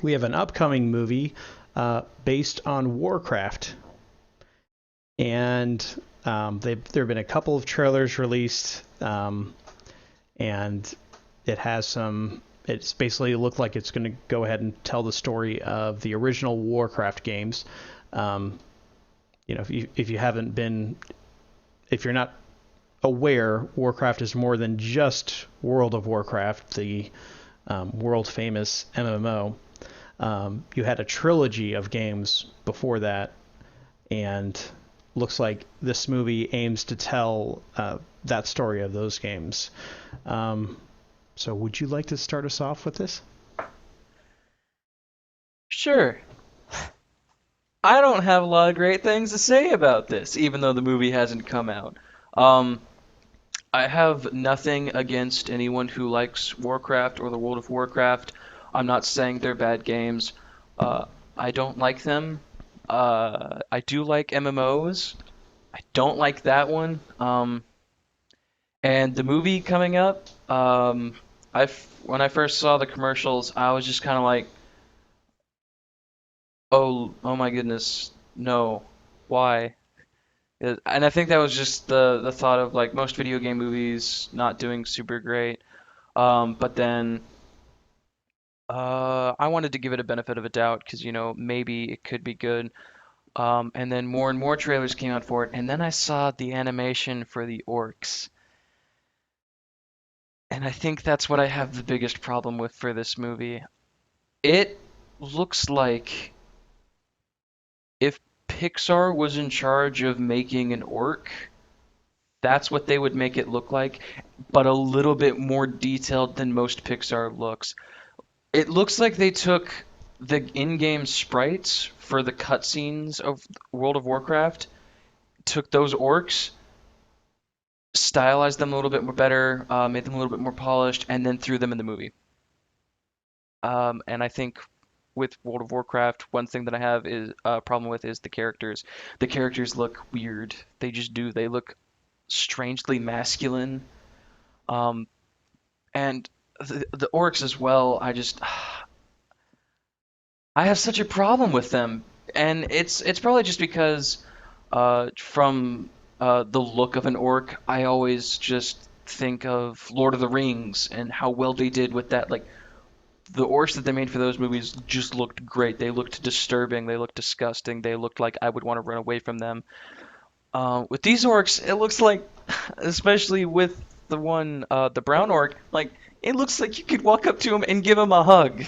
we have an upcoming movie based on Warcraft, and there have been a couple of trailers released, and it has some. It's basically looked like it's going to go ahead and tell the story of the original Warcraft games. Um, if you haven't been, if you're not aware, Warcraft is more than just World of Warcraft, the world famous MMO. You had a trilogy of games before that, and looks like this movie aims to tell that story of those games. So, would you like to start us off with this? Sure. I don't have a lot of great things to say about this, even though the movie hasn't come out. Um, I have nothing against anyone who likes Warcraft or the World of Warcraft. I'm not saying they're bad games. Uh, I don't like them. I do like MMOs. I don't like that one. And the movie coming up, when I first saw the commercials, I was just kind of like, oh my goodness, no, why? And I think that was just the thought of like most video game movies not doing super great. But then I wanted to give it a benefit of a doubt because maybe it could be good. And then more and more trailers came out for it, and then I saw the animation for the orcs, and I think that's what I have the biggest problem with for this movie. It looks like if Pixar was in charge of making an orc, that's what they would make it look like, but a little bit more detailed than most Pixar looks. It looks like they took the in-game sprites for the cutscenes of World of Warcraft, took those orcs, stylized them a little bit more better, made them a little bit more polished, and then threw them in the movie. And I think with World of Warcraft, one thing that I have is a problem with is the characters. The characters look weird. They just do. They look strangely masculine. Um, and the orcs as well. I have such a problem with them, and it's probably just because from the look of an orc, I always just think of Lord of the Rings and how well they did with that. Like the orcs that they made for those movies just looked great. They looked disturbing. They looked disgusting. They looked like I would want to run away from them. With these orcs, it looks like, especially with the brown orc, like it looks like you could walk up to him and give him a hug.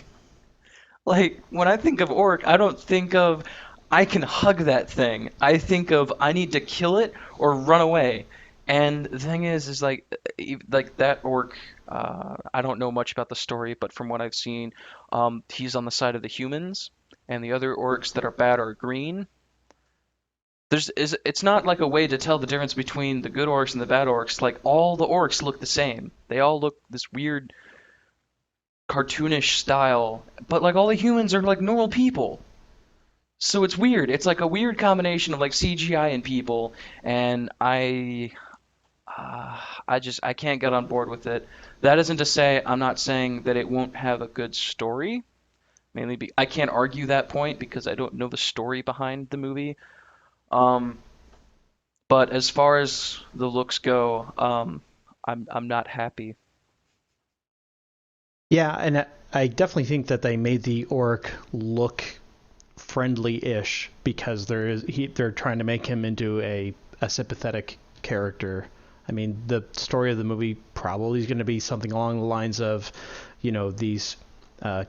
Like when I think of orc, I don't think of I can hug that thing. I think of I need to kill it or run away. And the thing is like like that orc. I don't know much about the story, but from what I've seen, he's on the side of the humans, and the other orcs that are bad are green. It's not like a way to tell the difference between the good orcs and the bad orcs. Like all the orcs look the same. They all look this weird cartoonish style, but like all the humans are like normal people. So it's weird. It's like a weird combination of like CGI and people, and I can't get on board with it. That isn't to say I'm not saying that it won't have a good story. I can't argue that point because I don't know the story behind the movie. Um, but as far as the looks go, I'm not happy. Yeah, and I definitely think that they made the orc look friendly-ish because they're trying to make him into a sympathetic character. I mean, the story of the movie probably is going to be something along the lines of, these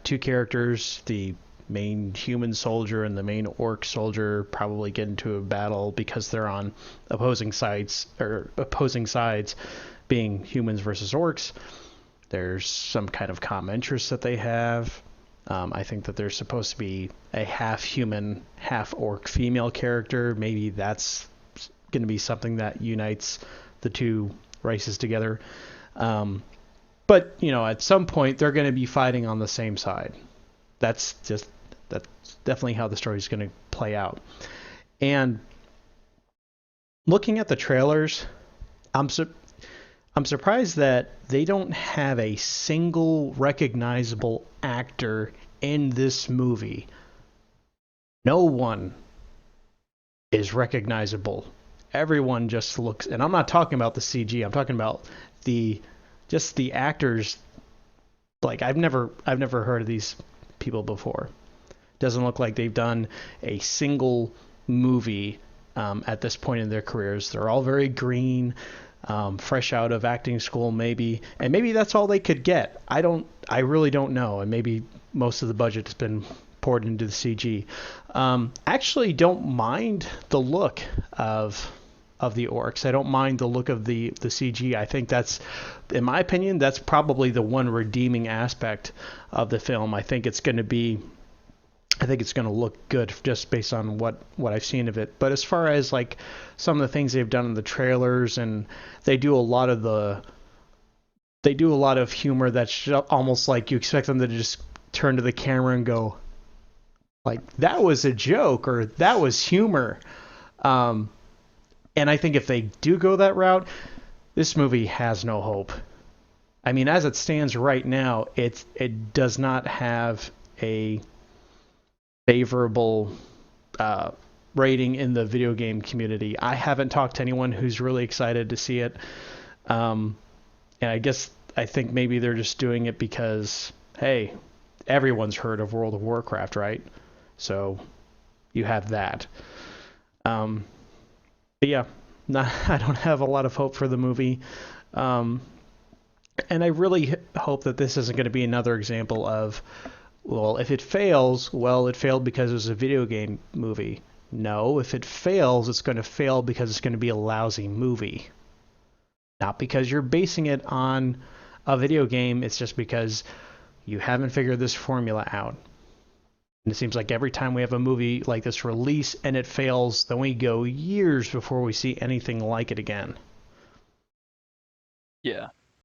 two characters, the main human soldier and the main orc soldier, probably get into a battle because they're on opposing sides, being humans versus orcs. There's some kind of common interest that they have. I think that there's supposed to be a half human, half orc female character. Maybe that's going to be something that unites the two races together. But at some point they're going to be fighting on the same side. That's just that's definitely how the story is going to play out. And looking at the trailers, I'm su- I'm surprised that they don't have a single recognizable actor in this movie, no one is recognizable. Everyone just looks, and I'm not talking about the CG. I'm talking about the just the actors. Like I've never heard of these people before. Doesn't look like they've done a single movie at this point in their careers. They're all very green, fresh out of acting school, maybe, and maybe that's all they could get. I really don't know, and maybe most of the budget's been poured into the CG. Actually, don't mind the look of the orcs. I don't mind the look of the CG. I think that's, in my opinion, that's probably the one redeeming aspect of the film. I think it's going to look good just based on what I've seen of it. But as far as like some of the things they've done in the trailers, and they do a lot of humor that's almost like you expect them to just turn to the camera and go like, that was a joke, or that was humor. And I think if they do go that route, this movie has no hope. I mean, as it stands right now, it does not have a favorable rating in the video game community. I haven't talked to anyone who's really excited to see it. And I think maybe they're just doing it because, hey, everyone's heard of World of Warcraft, right? So you have that. But yeah, I don't have a lot of hope for the movie. And I really hope that this isn't going to be another example of, well, if it fails, well, it failed because it was a video game movie. No, if it fails, it's going to fail because it's going to be a lousy movie. Not because you're basing it on a video game, it's just because you haven't figured this formula out. And it seems like every time we have a movie like this release and it fails, then we go years before we see anything like it again. Yeah.